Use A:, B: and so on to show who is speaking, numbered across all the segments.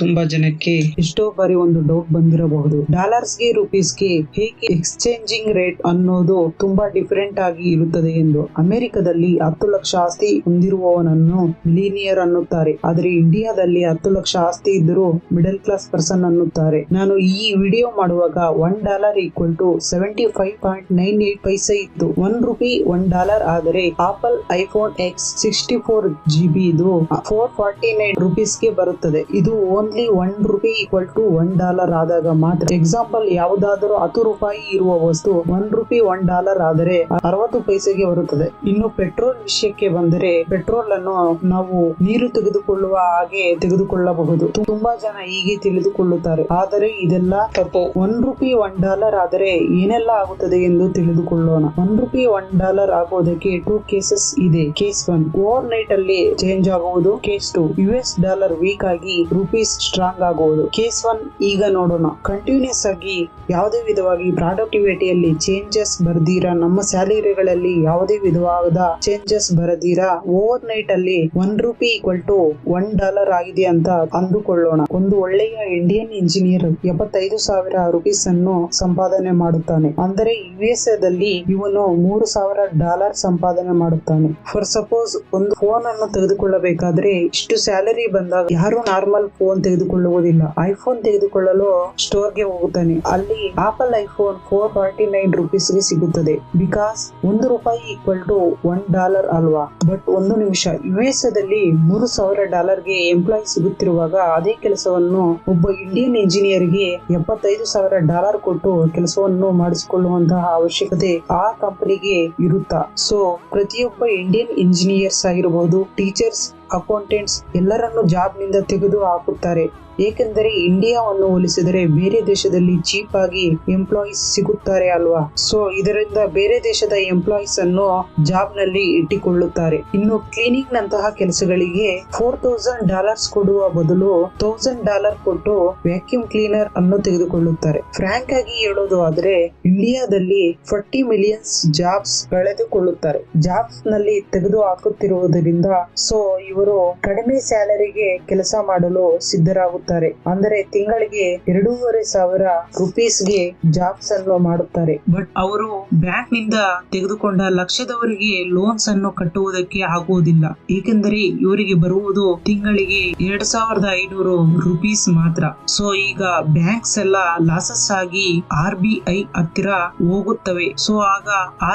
A: ತುಂಬಾ ಜನಕ್ಕೆ ಎಷ್ಟೋ ಬಾರಿ ಒಂದು ಡೌಟ್ ಬಂದಿರಬಹುದು. ಡಾಲರ್ಸ್ಗೆ ರುಪೀಸ್ಗೆ ಹೇಗೆ ಎಕ್ಸ್ಚೇಂಜಿಂಗ್ ರೇಟ್ ಅನ್ನೋದು ತುಂಬಾ ಡಿಫರೆಂಟ್ ಆಗಿ ಇರುತ್ತದೆ ಎಂದು. ಅಮೆರಿಕದಲ್ಲಿ 10 ಲಕ್ಷ ಆಸ್ತಿ ಹೊಂದಿರುವವನನ್ನು ಮಿಲಿನಿಯರ್ ಅನ್ನುತ್ತಾರೆ. ಆದರೆ ಇಂಡಿಯಾದಲ್ಲಿ 10 ಲಕ್ಷ ಆಸ್ತಿ ಇದ್ದರೂ ಮಿಡಲ್ ಕ್ಲಾಸ್ ಪರ್ಸನ್ ಅನ್ನುತ್ತಾರೆ. ನಾನು ಈ ವಿಡಿಯೋ ಮಾಡುವಾಗ $1 = 75.98 ಪೈಸೆ ಇತ್ತು. $1 ಆದರೆ ಆಪಲ್ ಐಫೋನ್ X 64GB ಇದು $449 ಗೆ ಬರುತ್ತದೆ. ಇದು ಓನ್ಲಿ $1 = $1 ಆದಾಗ ಮಾತ್ರ. ಎಕ್ಸಾಂಪಲ್, ಯಾವುದಾದರೂ $10 ಇರುವ ವಸ್ತು $1 ಆದರೆ 60 ಪೈಸೆಗೆ ಬರುತ್ತದೆ. ಇನ್ನು ಪೆಟ್ರೋಲ್ ವಿಷಯಕ್ಕೆ ಬಂದರೆ, ಪೆಟ್ರೋಲ್ ಅನ್ನು ನಾವು ನೀರು ತೆಗೆದುಕೊಳ್ಳುವ ಹಾಗೆ ತೆಗೆದುಕೊಳ್ಳಬಹುದು. ತುಂಬಾ ಜನ ಹೀಗೆ ತಿಳಿದುಕೊಳ್ಳುತ್ತಾರೆ, ಆದರೆ ಇದೆಲ್ಲ ತಪ್ಪು. $1 ಆದರೆ ಏನೆಲ್ಲ ಆಗುತ್ತದೆ ಎಂದು ತಿಳಿದುಕೊಳ್ಳೋಣ. $1 ಆಗೋದಕ್ಕೆ 2 ಕೇಸಸ್ ಇದೆ. ಕೇಸ್ 1, ಓವರ್ ನೈಟ್ ಅಲ್ಲಿ ಚೇಂಜ್ ಆಗುವುದು. ಕೇಸ್ 2, US ಡಾಲರ್ ವೀಕ್ ಆಗಿ ರುಪೀಸ್ ಸ್ಟ್ರಾಂಗ್ ಆಗುವುದು. ಕೇಸ್ 1 ಈಗ ನೋಡೋಣ. ಕಂಟಿನ್ಯೂಸ್ ಆಗಿ ಯಾವುದೇ ವಿಧವಾಗಿ ಪ್ರಾಡಕ್ಟಿವಿಟಿಯಲ್ಲಿ ಚೇಂಜಸ್ ಬರದಿರಾ, ನಮ್ಮ ಸ್ಯಾಲರಿಗಳಲ್ಲಿ ಯಾವುದೇ ವಿಧವಾದ ಚೇಂಜಸ್ ಬರದಿರಾ, ಓವರ್ ನೈಟ್ ಅಲ್ಲಿ $1 = $1 ಆಗಿದೆ ಅಂತ ಅಂದುಕೊಳ್ಳೋಣ. ಒಂದು ಒಳ್ಳೆಯ ಇಂಡಿಯನ್ ಇಂಜಿನಿಯರ್ $75,000 ಅನ್ನು ಸಂಪಾದನೆ ಮಾಡುತ್ತಾನೆ. ಅಂದರೆ US ದಲ್ಲಿ ಇವನು $3,000 ಸಂಪಾದನೆ ಮಾಡುತ್ತಾನೆ. ಫಾರ್ ಸಪೋಸ್, ಒಂದು ಫೋನ್ ಅನ್ನು ತೆಗೆದುಕೊಳ್ಳಬೇಕಾದ್ರೆ ಇಷ್ಟು ಸ್ಯಾಲರಿ ಬಂದಾಗ ಯಾರು ನಾರ್ಮಲ್ ಫೋನ್ ತೆಗೆದುಕೊಳ್ಳುವುದಿಲ್ಲ. ಐಫೋನ್ ತೆಗೆದುಕೊಳ್ಳಲು ಸ್ಟೋರ್ ಗೆ ಹೋಗುತ್ತಾನೆ. ಅಲ್ಲಿ ಆಪಲ್ ಐಫೋನ್ $449 ಗೆ ಸಿಗುತ್ತದೆ. ಬಿಕಾಸ್ $1 = $1 ಅಲ್ವಾ. ಬಟ್ ಒಂದು ನಿಮಿಷ, US ದಲ್ಲಿ $3,000 ಗೆ ಎಂಪ್ಲಾಯ್ ಸಿಗುತ್ತಿರುವಾಗ ಅದೇ ಕೆಲಸವನ್ನು ಒಬ್ಬ ಇಂಡಿಯನ್ ಇಂಜಿನಿಯರ್ ಗೆ $75,000 ಕೊಟ್ಟು ಕೆಲಸವನ್ನು ಮಾಡಿಸಿಕೊಳ್ಳುವಂತಹ ಅವಶ್ಯಕತೆ ಆ ಕಂಪನಿಗೆ ಇರುತ್ತಾ? ಸೊ ಪ್ರತಿಯೊಬ್ಬ ಇಂಡಿಯನ್ ಇಂಜಿನಿಯರ್ಸ್ ಆಗಿರಬಹುದು, ಟೀಚರ್ಸ್, ಅಕೌಂಟೆಂಟ್ಸ್ ಎಲ್ಲರನ್ನು ಜಾಬ್ ನಿಂದ ತೆಗೆದು ಹಾಕುತ್ತಾರೆ. ಏಕೆಂದರೆ ಇಂಡಿಯಾವನ್ನು ಹೋಲಿಸಿದರೆ ಬೇರೆ ದೇಶದಲ್ಲಿ ಚೀಪ್ ಆಗಿ ಎಂಪ್ಲಾಯೀಸ್ ಸಿಗುತ್ತಾರೆ ಅಲ್ವಾ. ಸೊ ಇದರಿಂದ ಬೇರೆ ದೇಶದ ಎಂಪ್ಲಾಯೀಸ್ ಅನ್ನು ಜಾಬ್ ನಲ್ಲಿ ಇಟ್ಟುಕೊಳ್ಳುತ್ತಾರೆ. ಇನ್ನು ಕ್ಲೀನಿಂಗ್ ನಂತಹ ಕೆಲಸಗಳಿಗೆ $4,000 ಕೊಡುವ ಬದಲು $1,000 ಕೊಟ್ಟು ವ್ಯಾಕ್ಯೂಮ್ ಕ್ಲೀನರ್ ಅನ್ನು ತೆಗೆದುಕೊಳ್ಳುತ್ತಾರೆ. ಫ್ರಾಂಕ್ ಆಗಿ ಹೇಳೋದು ಆದ್ರೆ, ಇಂಡಿಯಾದಲ್ಲಿ 40 ಮಿಲಿಯನ್ಸ್ ಜಾಬ್ಸ್ ಕಳೆದುಕೊಳ್ಳುತ್ತಾರೆ. ಜಾಬ್ಸ್ ನಲ್ಲಿ ತೆಗೆದು ಹಾಕುತ್ತಿರುವುದರಿಂದ ಸೊ ಇವರು ಕಡಿಮೆ ಸ್ಯಾಲರಿಗೆ ಕೆಲಸ ಮಾಡಲು ಸಿದ್ಧರಾಗುತ್ತಾರೆ. ಅಂದರೆ ತಿಂಗಳಿಗೆ $2,500 ಗೆ ಜಾಬ್ಸ್ ಅನ್ನು ಮಾಡುತ್ತಾರೆ. ಬಟ್ ಅವರು ಬ್ಯಾಂಕ್ ನಿಂದ ತೆಗೆದುಕೊಂಡ ಲಕ್ಷದವರೆಗೆ ಲೋನ್ಸ್ ಅನ್ನು ಕಟ್ಟುವುದಕ್ಕೆ ಆಗುವುದಿಲ್ಲ. ಏಕೆಂದರೆ ಇವರಿಗೆ ಬರುವುದು ತಿಂಗಳಿಗೆ $2,500 ಮಾತ್ರ. ಸೊ ಈಗ ಬ್ಯಾಂಕ್ಸ್ ಎಲ್ಲ ಲಾಸಸ್ ಆಗಿ RBI ಹತ್ತಿರ ಹೋಗುತ್ತವೆ. ಸೊ ಆಗ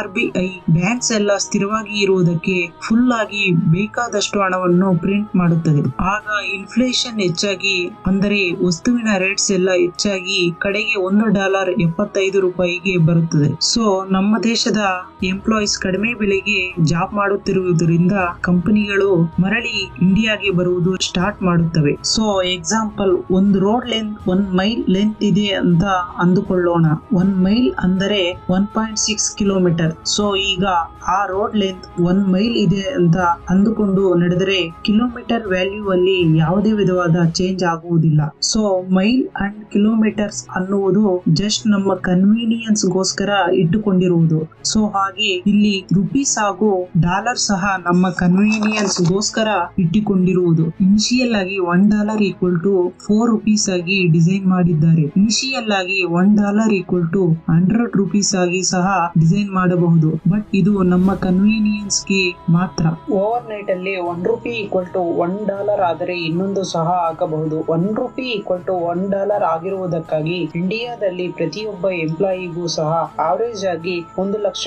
A: RBI ಬ್ಯಾಂಕ್ಸ್ ಎಲ್ಲ ಸ್ಥಿರವಾಗಿ ಇರುವುದಕ್ಕೆ ಫುಲ್ ಆಗಿ ಬೇಕಾದಷ್ಟು ಹಣವನ್ನು ಪ್ರಿಂಟ್ ಮಾಡುತ್ತದೆ. ಆಗ ಇನ್ಫ್ಲೇಷನ್ ಹೆಚ್ಚಾಗಿ, ಅಂದರೆ ವಸ್ತುವಿನ ರೇಟ್ಸ್ ಎಲ್ಲ ಹೆಚ್ಚಾಗಿ ಕಡೆಗೆ $1 $75 ಬರುತ್ತದೆ. ಸೊ ನಮ್ಮ ದೇಶದ ಎಂಪ್ಲಾಯೀಸ್ ಕಡಿಮೆ ಬೆಲೆಗೆ ಜಾಬ್ ಮಾಡುತ್ತಿರುವುದರಿಂದ ಕಂಪನಿಗಳು ಮರಳಿ ಇಂಡಿಯಾಗೆ ಬರುವುದು ಸ್ಟಾರ್ಟ್ ಮಾಡುತ್ತವೆ. ಸೊ ಎಕ್ಸಾಂಪಲ್, ಒಂದು ರೋಡ್ ಲೆಂತ್ 1 ಮೈಲ್ ಲೆಂತ್ ಇದೆ ಅಂತ ಅಂದುಕೊಳ್ಳೋಣ. 1 ಮೈಲ್ ಅಂದರೆ 1.6 ಕಿಲೋಮೀಟರ್. ಸೊ ಈಗ ಆ ರೋಡ್ ಲೆಂತ್ 1 ಮೈಲ್ ಇದೆ ಅಂತ ಅಂದುಕೊಂಡು ನಡೆದರೆ ಕಿಲೋಮೀಟರ್ ವ್ಯಾಲ್ಯೂ ಅಲ್ಲಿ ಯಾವುದೇ ವಿಧವಾದ ಚೇಂಜ್ ಆಗುವುದಿಲ್ಲ. ಸೊ ಮೈಲ್ ಅಂಡ್ ಕಿಲೋಮೀಟರ್ಸ್ ಅನ್ನುವುದು ಜಸ್ಟ್ ನಮ್ಮ ಕನ್ವೀನಿಯನ್ಸ್ ಗೋಸ್ಕರ ಇಟ್ಟುಕೊಂಡಿರುವುದು. ಸೊ ಹಾಗೆ ಇಲ್ಲಿ ರುಪೀಸ್ ಹಾಗೂ ಡಾಲರ್ ಸಹ ನಮ್ಮ ಕನ್ವೀನಿಯನ್ಸ್ ಗೋಸ್ಕರ ಇಟ್ಟುಕೊಂಡಿರುವುದು. ಇನಿಷಿಯಲ್ ಆಗಿ $1 = $4 ಆಗಿ ಡಿಸೈನ್ ಮಾಡಿದ್ದಾರೆ. ಇನಿಷಿಯಲ್ ಆಗಿ $1 = $100 ಆಗಿ ಸಹ ಡಿಸೈನ್ ಮಾಡಬಹುದು. ಬಟ್ ಇದು ನಮ್ಮ ಕನ್ವೀನಿಯನ್ಸ್ ಗೆ ಮಾತ್ರ. ಓವರ್ ನೈಟ್ ಅಲ್ಲಿ $1 = $1 ಆದರೆ ಇನ್ನೊಂದು ಸಹ ಆಗಬಹುದು. $1 = $1 ಆಗಿರುವುದಕ್ಕಾಗಿ ಇಂಡಿಯಾದಲ್ಲಿ ಪ್ರತಿಯೊಬ್ಬ ಎಂಪ್ಲಾಯಿಗೂ ಸಹ ಆವರೇಜ್ ಆಗಿ $1 ಲಕ್ಷ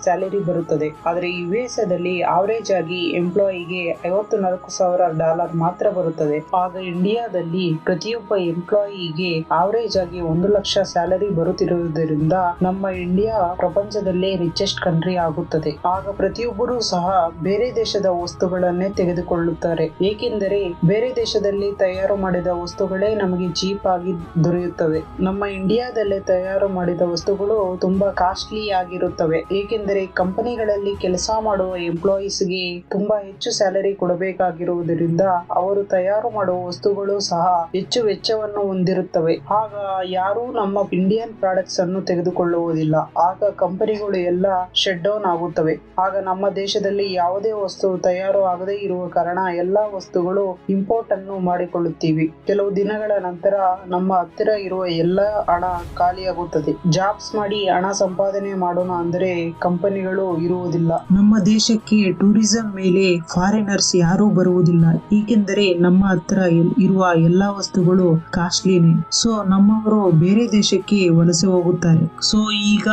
A: ಸ್ಯಾಲರಿ ಬರುತ್ತದೆ. ಆದರೆ US ದಲ್ಲಿ ಆವರೇಜ್ ಆಗಿ ಎಂಪ್ಲಾಯಿಗೆ $54,000 ಮಾತ್ರ ಬರುತ್ತದೆ. ಆಗ ಇಂಡಿಯಾದಲ್ಲಿ ಪ್ರತಿಯೊಬ್ಬ ಎಂಪ್ಲಾಯಿಗೆ ಆವರೇಜ್ ಆಗಿ $1 ಲಕ್ಷ ಸ್ಯಾಲರಿ ಬರುತ್ತಿರುವುದರಿಂದ ನಮ್ಮ ಇಂಡಿಯಾ ಪ್ರಪಂಚದಲ್ಲೇ ರಿಚೆಸ್ಟ್ ಕಂಟ್ರಿ ಆಗುತ್ತದೆ. ಆಗ ಪ್ರತಿಯೊಬ್ಬರೂ ಸಹ ಬೇರೆ ದೇಶದ ವಸ್ತುಗಳನ್ನೇ ತೆಗೆದುಕೊಳ್ಳುತ್ತಾರೆ. ಏಕೆಂದರೆ ಬೇರೆ ದೇಶದಲ್ಲಿ ತಯಾರು ಮಾಡಿದ ವಸ್ತುಗಳೇ ನಮಗೆ ಚೀಪ್ ಆಗಿ ದೊರೆಯುತ್ತವೆ. ನಮ್ಮ ಇಂಡಿಯಾದಲ್ಲೇ ತಯಾರು ಮಾಡಿದ ವಸ್ತುಗಳು ತುಂಬಾ ಕಾಸ್ಟ್ಲಿ ಆಗಿರುತ್ತವೆ. ಏಕೆಂದರೆ ಕಂಪನಿಗಳಲ್ಲಿ ಕೆಲಸ ಮಾಡುವ ಎಂಪ್ಲಾಯೀಸ್ಗೆ ತುಂಬಾ ಹೆಚ್ಚು ಸ್ಯಾಲರಿ ಕೊಡಬೇಕಾಗಿರುವುದರಿಂದ ಅವರು ತಯಾರು ಮಾಡುವ ವಸ್ತುಗಳು ಸಹ ಹೆಚ್ಚು ವೆಚ್ಚವನ್ನು ಹೊಂದಿರುತ್ತವೆ. ಆಗ ಯಾರು ನಮ್ಮ ಇಂಡಿಯನ್ ಪ್ರಾಡಕ್ಟ್ಸ್ ಅನ್ನು ತೆಗೆದುಕೊಳ್ಳುವುದಿಲ್ಲ. ಆಗ ಕಂಪನಿಗಳು ಎಲ್ಲ ಶಟ್ ಡೌನ್ ಆಗುತ್ತವೆ. ಆಗ ನಮ್ಮ ದೇಶದಲ್ಲಿ ಯಾವುದೇ ವಸ್ತು ತಯಾರು ಆಗದೇ ಇರುವ ಕಾರಣ ಎಲ್ಲಾ ವಸ್ತುಗಳು ಇಂಪೋರ್ಟ್ ಅನ್ನು ಮಾಡಿಕೊಳ್ಳುತ್ತೀವಿ. ಕೆಲವು ದಿನಗಳ ನಂತರ ನಮ್ಮ ಹತ್ತಿರ ಇರುವ ಎಲ್ಲಾ ಹಣ ಖಾಲಿಯಾಗುತ್ತದೆ. ಜಾಬ್ಸ್ ಮಾಡಿ ಹಣ ಸಂಪಾದನೆ ಮಾಡೋಣ ಅಂದರೆ ಕಂಪನಿಗಳು ಇರುವುದಿಲ್ಲ. ನಮ್ಮ ದೇಶಕ್ಕೆ ಟೂರಿಸಂ ಮೇಲೆ ಫಾರಿನರ್ಸ್ ಯಾರು ಬರುವುದಿಲ್ಲ, ಏಕೆಂದರೆ ನಮ್ಮ ಹತ್ರ ಇರುವ ಎಲ್ಲಾ ವಸ್ತುಗಳು ಕಾಸ್ಟ್ಲಿನೇ. ಸೊ ನಮ್ಮವರು ಬೇರೆ ದೇಶಕ್ಕೆ ವಲಸೆ ಹೋಗುತ್ತಾರೆ. ಸೊ ಈಗ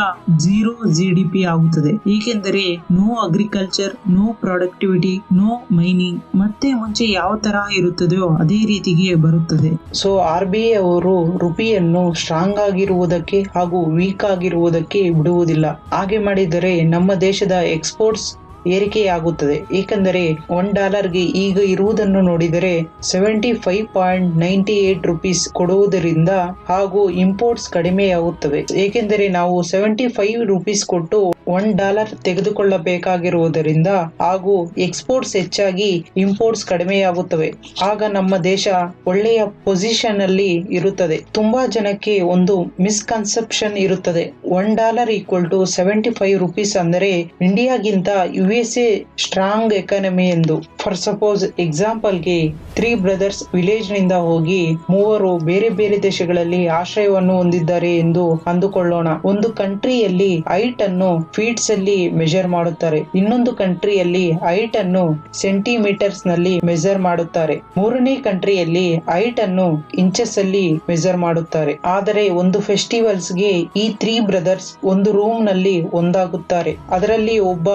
A: 0 GDP ಆಗುತ್ತದೆ, ಏಕೆಂದರೆ no agriculture, no productivity, no mining. ಮತ್ತೆ ಮುಂಚೆ ಯಾವ ತರ ಇರುತ್ತದೆಯೋ ಅದೇ ರೀತಿಗೆ ಬರುತ್ತದೆ. ಸೊ RBI ಅವರು ರುಪಿಯನ್ನು ಸ್ಟ್ರಾಂಗ್ ಆಗಿರುವುದಕ್ಕೆ ಹಾಗೂ ವೀಕ್ ಆಗಿರುವುದಕ್ಕೆ ಬಿಡುವುದಿಲ್ಲ. ಹಾಗೆ ಮಾಡಿದರೆ ನಮ್ಮ ದೇಶದ ಎಕ್ಸ್ಪೋರ್ಟ್ಸ್ ಏರಿಕೆಯಾಗುತ್ತದೆ. ಏಕೆಂದರೆ $1ಗೆ ಈಗ ಇರುವುದನ್ನು ನೋಡಿದರೆ 75.98 ರೂಪೀಸ್ ಕೊಡುವುದರಿಂದ ಹಾಗೂ ಇಂಪೋರ್ಟ್ಸ್ ಕಡಿಮೆಯಾಗುತ್ತವೆ. ಏಕೆಂದರೆ ನಾವು 75 ರೂಪೀಸ್ ಕೊಟ್ಟು $1 ತೆಗೆದುಕೊಳ್ಳಬೇಕಾಗಿರುವುದರಿಂದ ಹಾಗೂ ಎಕ್ಸ್ಪೋರ್ಟ್ಸ್ ಹೆಚ್ಚಾಗಿ ಇಂಪೋರ್ಟ್ಸ್ ಕಡಿಮೆಯಾಗುತ್ತವೆ. ಆಗ ನಮ್ಮ ದೇಶ ಒಳ್ಳೆಯ ಪೊಸಿಷನ್ ಅಲ್ಲಿ ಇರುತ್ತದೆ. ತುಂಬಾ ಜನಕ್ಕೆ ಒಂದು ಮಿಸ್ಕನ್ಸೆಪ್ಷನ್ ಇರುತ್ತದೆ, $1 = 75 ರೂಪೀಸ್ ಅಂದರೆ ಇಂಡಿಯಾಗಿಂತ USA ಸ್ಟ್ರಾಂಗ್ ಎಕಾನಮಿ ಎಂದು. ಫಾರ್ ಸಪೋಸ್ ಎಕ್ಸಾಂಪಲ್ಗೆ 3 ಬ್ರದರ್ಸ್ ವಿಲೇಜ್ ನಿಂದ ಹೋಗಿ 3 ಬೇರೆ ಬೇರೆ ದೇಶಗಳಲ್ಲಿ ಆಶ್ರಯವನ್ನು ಹೊಂದಿದ್ದಾರೆ ಎಂದು ಅಂದುಕೊಳ್ಳೋಣ. ಒಂದು ಕಂಟ್ರಿಯಲ್ಲಿ ಹೈಟ್ ಅನ್ನು ಫೀಟ್ಸ್ ಅಲ್ಲಿ ಮೆಜರ್ ಮಾಡುತ್ತಾರೆ, ಇನ್ನೊಂದು ಕಂಟ್ರಿಯಲ್ಲಿ ಹೈಟ್ ಅನ್ನು ಸೆಂಟಿಮೀಟರ್ಸ್ ನಲ್ಲಿ ಮೆಜರ್ ಮಾಡುತ್ತಾರೆ, ಮೂರನೇ ಕಂಟ್ರಿಯಲ್ಲಿ ಹೈಟ್ ಅನ್ನು ಇಂಚಸ್ ಅಲ್ಲಿ ಮೆಜರ್ ಮಾಡುತ್ತಾರೆ. ಆದರೆ ಒಂದು ಫೆಸ್ಟಿವಲ್ಸ್ ಗೆ ಈ 3 ಬ್ರದರ್ಸ್ ಒಂದು ರೂಮ್ ನಲ್ಲಿ ಒಂದಾಗುತ್ತಾರೆ. ಅದರಲ್ಲಿ ಒಬ್ಬ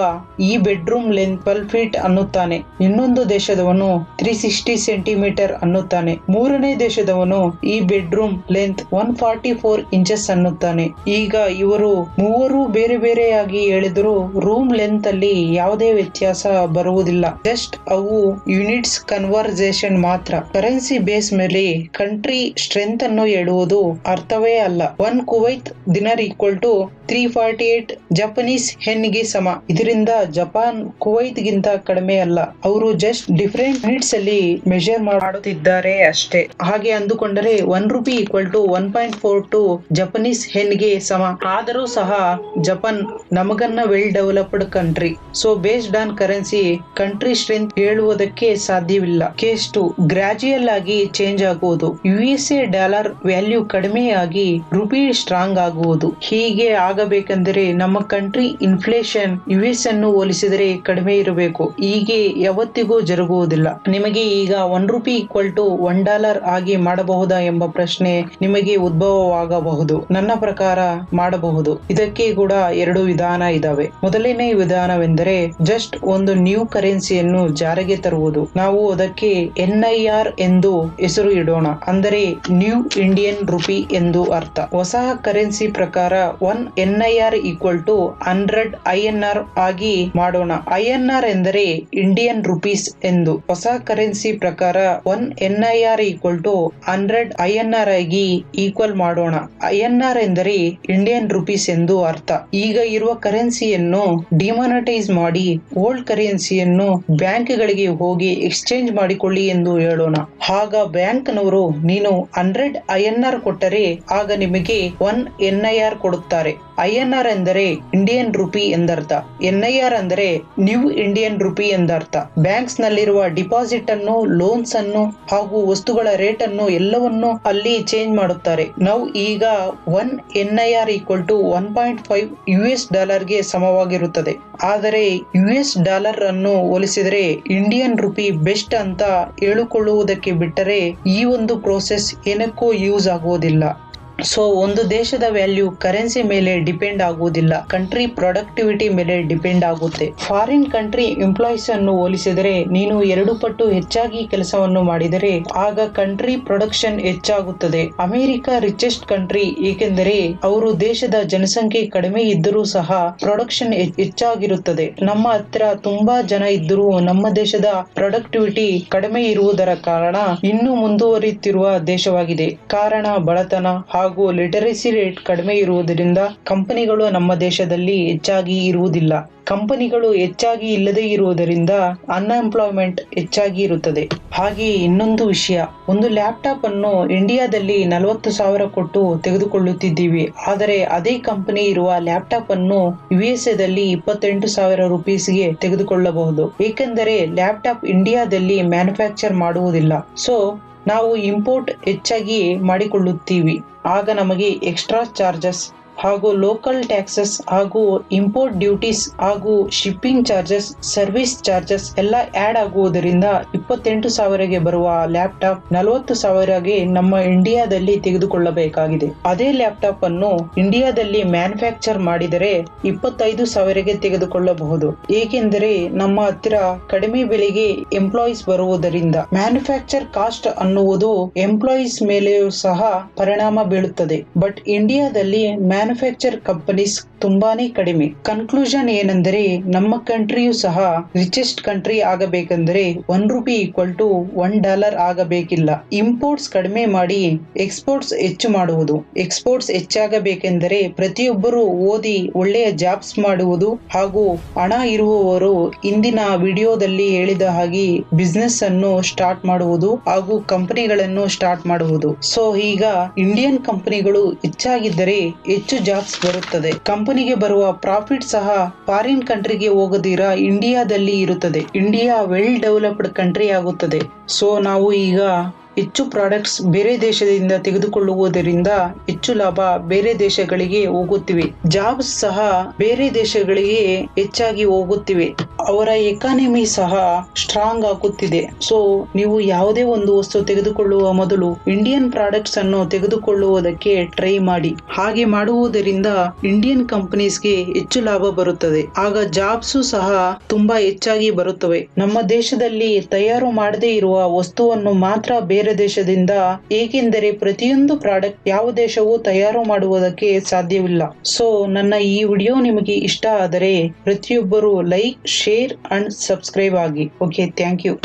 A: ಈ ಬೆಡ್ರೂಮ್ ಲೆಂತ್ 12 ಫೀಟ್ ಅನ್ನುತ್ತಾನೆ, ಇನ್ನೊಂದು ದೇಶದವನು 360 ಸೆಂಟಿಮೀಟರ್ ಅನ್ನುತ್ತಾನೆ, ಮೂರನೇ ದೇಶದವನು ಈ ಬೆಡ್ರೂಮ್ ಲೆಂತ್ 144 ಇಂಚಸ್ ಅನ್ನುತ್ತಾನೆ. ಈಗ ಇವರು ಮೂವರು ಬೇರೆ ಬೇರೆಯಾಗಿ ಹೇಳಿದ್ರು ರೂಮ್ ಲೆಂತ್ ಅಲ್ಲಿ ಯಾವುದೇ ವ್ಯತ್ಯಾಸ ಬರುವುದಿಲ್ಲ. ಜಸ್ಟ್ ಅವು ಯೂನಿಟ್ಸ್ ಕನ್ವರ್ಸೇಷನ್ ಮಾತ್ರ. ಕರೆನ್ಸಿ ಬೇಸ್ ಮೇಲೆ ಕಂಟ್ರಿ ಸ್ಟ್ರೆಂತ್ ಅನ್ನು ಹೇಳುವುದು ಅರ್ಥವೇ ಅಲ್ಲ. 1 ಕುವೈತ್ ದಿನಾರ್ = 348 ಜಪನೀಸ್ ಹೆನ್ಗೆ ಸಮ. ಇದರಿಂದ ಜಪಾನ್ ಕುವೈತ್ ಗಿಂತ ಕಡಿಮೆ ಅಲ್ಲ, ಅವರು ಜಸ್ಟ್ ಡಿಫರೆಂಟ್ ಯೂನಿಟ್ಸ್ ಅಲ್ಲಿ ಮೆಜರ್ ಮಾಡುತ್ತಿದ್ದಾರೆ ಅಷ್ಟೇ. ಹಾಗೆ ಅಂದುಕೊಂಡರೆ 1 ರೂಪಿ = 1.42 ಜಪನೀಸ್ ಹೆನ್ಗೆ ಸಮ. ಆದರೂ ಸಹ ಜಪಾನ್ ನಮಗನ್ನ well developed country. So based on currency country strength ಹೇಳುವುದಕ್ಕೆ ಸಾಧ್ಯವಿಲ್ಲ. ಕೇಸ್ 2 ಗ್ರಾಜುಯಲ್ ಆಗಿ ಚೇಂಜ್ ಆಗುವುದು. USA ಡಾಲರ್ ವ್ಯಾಲ್ಯೂ ಕಡಿಮೆಯಾಗಿ ರುಪಿ ಸ್ಟ್ರಾಂಗ್ ಆಗುವುದು. ಹೀಗೆ ಆಗಬೇಕೆಂದರೆ ನಮ್ಮ ಕಂಟ್ರಿ ಇನ್ಫ್ಲೇಷನ್ US ಅನ್ನು ಹೋಲಿಸಿದರೆ ಕಡಿಮೆ ಇರಬೇಕು. ಹೀಗೆ ಯಾವತ್ತಿಗೂ ಜರುಗುವುದಿಲ್ಲ. ನಿಮಗೆ ಈಗ 1 ರೂಪಿ = $1 ಆಗಿ ಮಾಡಬಹುದಾ ಎಂಬ ಪ್ರಶ್ನೆ ನಿಮಗೆ ಉದ್ಭವವಾಗಬಹುದು. ನನ್ನ ಪ್ರಕಾರ ಮಾಡಬಹುದು. ಇದಕ್ಕೆ ಕೂಡ 2 ವಿಧಾನ ಇದಾವೆ. ಮೊದಲನೇ ವಿಧಾನವೆಂದರೆ ಜಸ್ಟ್ ಒಂದು ನ್ಯೂ ಕರೆನ್ಸಿಯನ್ನು ಜಾರಿಗೆ ತರುವುದು. ನಾವು ಅದಕ್ಕೆ NIR ಎಂದು ಹೆಸರು ಇಡೋಣ, ಅಂದರೆ ನ್ಯೂ ಇಂಡಿಯನ್ ರುಪಿ ಎಂದು ಅರ್ಥ. ಹೊಸ ಕರೆನ್ಸಿ ಪ್ರಕಾರ 1 NIR = 100 INR ಆಗಿ ಮಾಡೋಣ. INR ಎಂದರೆ ಇಂಡಿಯನ್ ರುಪೀಸ್ ಎಂದು. ಹೊಸ ಕರೆನ್ಸಿ ಪ್ರಕಾರ 1 NIR = 100 INR ಆಗಿ ಈಕ್ವಲ್ ಮಾಡೋಣ. INR ಎಂದರೆ ಇಂಡಿಯನ್ ರುಪೀಸ್ ಎಂದು ಅರ್ಥ. ಈಗ ಇರುವ ಕರೆನ್ಸಿಯನ್ನು ಡಿಮಾನಿಟೈಸ್ ಮಾಡಿ ಓಲ್ಡ್ ಕರೆನ್ಸಿಯನ್ನು ಬ್ಯಾಂಕ್ಗಳಿಗೆ ಹೋಗಿ ಎಕ್ಸ್ಚೇಂಜ್ ಮಾಡಿಕೊಳ್ಳಿ ಎಂದು ಹೇಳೋಣ. ಆಗ ಬ್ಯಾಂಕ್ನವರು ನೀನು 100 INR ಕೊಟ್ಟರೆ ಆಗ ನಿಮಗೆ 1 NIR ಕೊಡುತ್ತಾರೆ. INR ಎಂದರೆ ಇಂಡಿಯನ್ ರುಪಿ ಎಂದರ್ಥ, NIR ಅಂದರೆ ನ್ಯೂ ಇಂಡಿಯನ್ ರುಪಿ ಎಂದರ್ಥ. ಬ್ಯಾಂಕ್ಸ್ ನಲ್ಲಿರುವ ಡಿಪಾಸಿಟ್ ಅನ್ನು, ಲೋನ್ಸ್ ಅನ್ನು ಹಾಗೂ ವಸ್ತುಗಳ ರೇಟ್ ಅನ್ನು ಎಲ್ಲವನ್ನು ಅಲ್ಲಿ ಚೇಂಜ್ ಮಾಡುತ್ತಾರೆ. ನಾವು ಈಗ 1 NIR = 1.5 $US ಗೆ ಸಮವಾಗಿರುತ್ತದೆ. ಆದರೆ US ಡಾಲರ್ ಅನ್ನು ಹೋಲಿಸಿದರೆ ಇಂಡಿಯನ್ ರುಪಿ ಬೆಸ್ಟ್ ಅಂತ ಹೇಳಿಕೊಳ್ಳುವುದಕ್ಕೆ ಬಿಟ್ಟರೆ ಈ ಒಂದು ಪ್ರೋಸೆಸ್ ಏನಕ್ಕೂ ಯೂಸ್ ಆಗುವುದಿಲ್ಲ. ಸೊ ಒಂದು ದೇಶದ ವ್ಯಾಲ್ಯೂ ಕರೆನ್ಸಿ ಮೇಲೆ ಡಿಪೆಂಡ್ ಆಗುವುದಿಲ್ಲ, ಕಂಟ್ರಿ ಪ್ರೊಡಕ್ಟಿವಿಟಿ ಮೇಲೆ ಡಿಪೆಂಡ್ ಆಗುತ್ತೆ. ಫಾರಿನ್ ಕಂಟ್ರಿ ಎಂಪ್ಲಾಯೀಸ್ ಅನ್ನು ಹೋಲಿಸಿದರೆ ನೀನು 2 ಪಟ್ಟು ಹೆಚ್ಚಾಗಿ ಕೆಲಸವನ್ನು ಮಾಡಿದರೆ ಆಗ ಕಂಟ್ರಿ ಪ್ರೊಡಕ್ಷನ್ ಹೆಚ್ಚಾಗುತ್ತದೆ. ಅಮೆರಿಕ ರಿಚೆಸ್ಟ್ ಕಂಟ್ರಿ, ಏಕೆಂದರೆ ಅವರು ದೇಶದ ಜನಸಂಖ್ಯೆ ಕಡಿಮೆ ಇದ್ದರೂ ಸಹ ಪ್ರೊಡಕ್ಷನ್ ಹೆಚ್ಚಾಗಿರುತ್ತದೆ. ನಮ್ಮ ಹತ್ರ ತುಂಬಾ ಜನ ಇದ್ದರೂ ನಮ್ಮ ದೇಶದ ಪ್ರೊಡಕ್ಟಿವಿಟಿ ಕಡಿಮೆ ಇರುವುದರ ಕಾರಣ ಇನ್ನೂ ಮುಂದುವರಿಯುತ್ತಿರುವ ದೇಶವಾಗಿದೆ. ಕಾರಣ ಬಡತನ ಹಾಗೂ ಲಿಟರಸಿ ರೇಟ್ ಕಡಿಮೆ ಇರುವುದರಿಂದ ಕಂಪನಿಗಳು ನಮ್ಮ ದೇಶದಲ್ಲಿ ಹೆಚ್ಚಾಗಿ ಇರುವುದಿಲ್ಲ. ಕಂಪನಿಗಳು ಹೆಚ್ಚಾಗಿ ಇಲ್ಲದೆ ಇರುವುದರಿಂದ ಅನ್ಎಂಪ್ಲಾಯ್ಮೆಂಟ್ ಹೆಚ್ಚಾಗಿ ಇರುತ್ತದೆ. ಹಾಗೆ ಇನ್ನೊಂದು ವಿಷಯ, ಒಂದು ಲ್ಯಾಪ್ಟಾಪ್ ಅನ್ನು ಇಂಡಿಯಾದಲ್ಲಿ 40,000 ಕೊಟ್ಟು ತೆಗೆದುಕೊಳ್ಳುತ್ತಿದ್ದೀವಿ. ಆದರೆ ಅದೇ ಕಂಪನಿ ಇರುವ ಲ್ಯಾಪ್ಟಾಪ್ ಅನ್ನು USA ದಲ್ಲಿ 28,000 ರೂಪೀಸ್ಗೆ ತೆಗೆದುಕೊಳ್ಳಬಹುದು. ಏಕೆಂದರೆ ಲ್ಯಾಪ್ಟಾಪ್ ಇಂಡಿಯಾದಲ್ಲಿ ಮ್ಯಾನುಫ್ಯಾಕ್ಚರ್ ಮಾಡುವುದಿಲ್ಲ. ಸೊ ನಾವು ಇಂಪೋರ್ಟ್ ಹೆಚ್ಚಾಗಿ ಮಾಡಿಕೊಳ್ಳುತ್ತೀವಿ. ಆಗ ನಮಗೆ ಎಕ್ಸ್ಟ್ರಾ ಚಾರ್ಜಸ್ ಹಾಗೂ ಲೋಕಲ್ ಟ್ಯಾಕ್ಸಸ್ ಹಾಗೂ ಇಂಪೋರ್ಟ್ ಡ್ಯೂಟೀಸ್ ಹಾಗೂ ಶಿಪ್ಪಿಂಗ್ ಚಾರ್ಜಸ್, ಸರ್ವಿಸ್ ಚಾರ್ಜಸ್ ಎಲ್ಲ ಆಡ್ ಆಗುವುದರಿಂದ 28,000ಗೆ ಬರುವ ಲ್ಯಾಪ್ಟಾಪ್ 40,000ಗೆ ನಮ್ಮ ಇಂಡಿಯಾದಲ್ಲಿ ತೆಗೆದುಕೊಳ್ಳಬೇಕಾಗಿದೆ. ಅದೇ ಲ್ಯಾಪ್ಟಾಪ್ ಅನ್ನು ಇಂಡಿಯಾದಲ್ಲಿ ಮ್ಯಾನುಫ್ಯಾಕ್ಚರ್ ಮಾಡಿದರೆ 25,000ಗೆ ತೆಗೆದುಕೊಳ್ಳಬಹುದು. ಏಕೆಂದರೆ ನಮ್ಮ ಹತ್ತಿರ ಕಡಿಮೆ ಬೆಲೆಗೆ ಎಂಪ್ಲಾಯೀಸ್ ಬರುವುದರಿಂದ. ಮ್ಯಾನುಫ್ಯಾಕ್ಚರ್ ಕಾಸ್ಟ್ ಅನ್ನುವುದು ಎಂಪ್ಲಾಯೀಸ್ ಮೇಲೆಯೂ ಸಹ ಪರಿಣಾಮ ಬೀಳುತ್ತದೆ. ಬಟ್ ಇಂಡಿಯಾದಲ್ಲಿ ಮ್ಯಾನುಫ್ಯಾಕ್ಚರ್ ಕಂಪನೀಸ್ ತುಂಬಾನೇ ಕಡಿಮೆ. ಕನ್ಕ್ಲೂಷನ್ ಏನೆಂದರೆ, ನಮ್ಮ ಕಂಟ್ರಿಯೂ ಸಹ ರಿಚೆಸ್ಟ್ ಕಂಟ್ರಿ ಆಗಬೇಕೆಂದರೆ ₹1 = $1 ಆಗಬೇಕಿಲ್ಲ. ಇಂಪೋರ್ಟ್ಸ್ ಕಡಿಮೆ ಮಾಡಿ ಎಕ್ಸ್ಪೋರ್ಟ್ಸ್ ಹೆಚ್ಚು ಮಾಡುವುದು. ಎಕ್ಸ್ಪೋರ್ಟ್ಸ್ ಹೆಚ್ಚಾಗಬೇಕೆಂದರೆ ಪ್ರತಿಯೊಬ್ಬರು ಓದಿ ಒಳ್ಳೆಯ ಜಾಬ್ಸ್ ಮಾಡುವುದು ಹಾಗೂ ಹಣ ಇರುವವರು ಇಂದಿನ ವಿಡಿಯೋದಲ್ಲಿ ಹೇಳಿದ ಹಾಗೆ ಬಿಸ್ನೆಸ್ ಅನ್ನು ಸ್ಟಾರ್ಟ್ ಮಾಡುವುದು ಹಾಗೂ ಕಂಪನಿಗಳನ್ನು ಸ್ಟಾರ್ಟ್ ಮಾಡುವುದು. ಸೊ ಈಗ ಇಂಡಿಯನ್ ಕಂಪನಿಗಳು ಹೆಚ್ಚಾಗಿದ್ದರೆ ಹೆಚ್ಚು ಜಾಬ್ಸ್ ಬರುತ್ತದೆ. ಕಂಪನಿಗೆ ಬರುವ ಪ್ರಾಫಿಟ್ ಸಹ ಫಾರಿನ್ ಕಂಟ್ರಿಗೆ ಹೋಗದಿರಾ ಇಂಡಿಯಾದಲ್ಲಿ ಇರುತ್ತದೆ. ಇಂಡಿಯಾ ವೆಲ್ ಡೆವಲಪ್ಡ್ ಕಂಟ್ರಿ ಆಗುತ್ತದೆ. ಸೊ ನಾವು ಈಗ ಹೆಚ್ಚು ಪ್ರಾಡಕ್ಟ್ಸ್ ಬೇರೆ ದೇಶದಿಂದ ತೆಗೆದುಕೊಳ್ಳುವುದರಿಂದ ಹೆಚ್ಚು ಲಾಭ ಬೇರೆ ದೇಶಗಳಿಗೆ ಹೋಗುತ್ತಿವೆ. ಜಾಬ್ಸ್ ಸಹ ಬೇರೆ ದೇಶಗಳಿಗೆ ಹೆಚ್ಚಾಗಿ ಹೋಗುತ್ತಿವೆ. ಅವರ ಎಕಾನಮಿ ಸಹ ಸ್ಟ್ರಾಂಗ್ ಆಗುತ್ತಿದೆ. ಸೊ ನೀವು ಯಾವುದೇ ಒಂದು ವಸ್ತು ತೆಗೆದುಕೊಳ್ಳುವ ಮೊದಲು ಇಂಡಿಯನ್ ಪ್ರಾಡಕ್ಟ್ಸ್ ಅನ್ನು ತೆಗೆದುಕೊಳ್ಳುವುದಕ್ಕೆ ಟ್ರೈ ಮಾಡಿ. ಹಾಗೆ ಮಾಡುವುದರಿಂದ ಇಂಡಿಯನ್ ಕಂಪನೀಸ್ಗೆ ಹೆಚ್ಚು ಲಾಭ ಬರುತ್ತದೆ. ಆಗ ಜಾಬ್ಸ್ ಸಹ ತುಂಬಾ ಹೆಚ್ಚಾಗಿ ಬರುತ್ತವೆ. ನಮ್ಮ ದೇಶದಲ್ಲಿ ತಯಾರು ಮಾಡದೇ ಇರುವ ವಸ್ತುವನ್ನು ಮಾತ್ರ ಬೇರೆ ದೇಶದಿಂದ, ಏಕೆಂದರೆ ಪ್ರತಿಯೊಂದು ಪ್ರಾಡಕ್ಟ್ ಯಾವ ದೇಶವೂ ತಯಾರು ಮಾಡುವುದಕ್ಕೆ ಸಾಧ್ಯವಿಲ್ಲ. ಸೊ ನನ್ನ ಈ ವಿಡಿಯೋ ನಿಮಗೆ ಇಷ್ಟ ಆದರೆ ಪ್ರತಿಯೊಬ್ಬರು ಲೈಕ್, ಶೇರ್ ಅಂಡ್ ಸಬ್ಸ್ಕ್ರೈಬ್ ಆಗಿ. Okay, thank you.